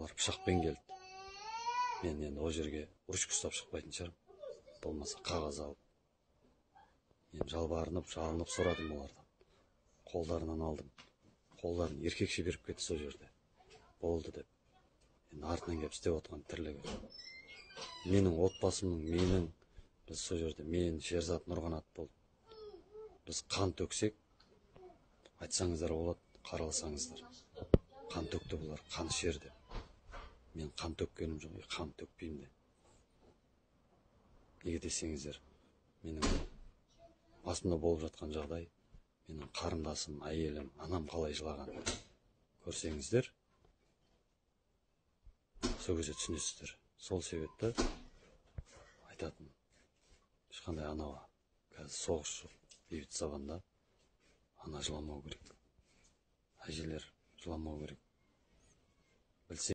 олар пышақпен келді. Мен енді ол жерге ручка ұстап шықпайтын шығармын, болмаса қағаз алып. Мен жалбарынып, жалынып сұрадым олардан. Қолдарынан алдым. Қолдарын еркекше беріп кетті сол жерде. Болды деп. Енді артынан келіп істеп отқан тірлігі. Менің отбасымның, біз сол жерде, мен Шерзат Нұрғанат болды. Біз қан төксек, айтсаңыздар болады, қараласаңыздар. Қан төкті бұлар, қан ішер деп. Мен қан төккенім жоқ, қан төкпеймін де. Неге десеңіздер, менің басымда болып жатқан жағдай, менің қарындасым, әйелім, анам қалай жылаған көрсеңіздер, сол кезде түсінесіздер. Сол себепті айтатын, ешқандай анауға, қазір соғыс жоқ, бейбіт заманда ана жыламау керек, әжелер жыламау керек.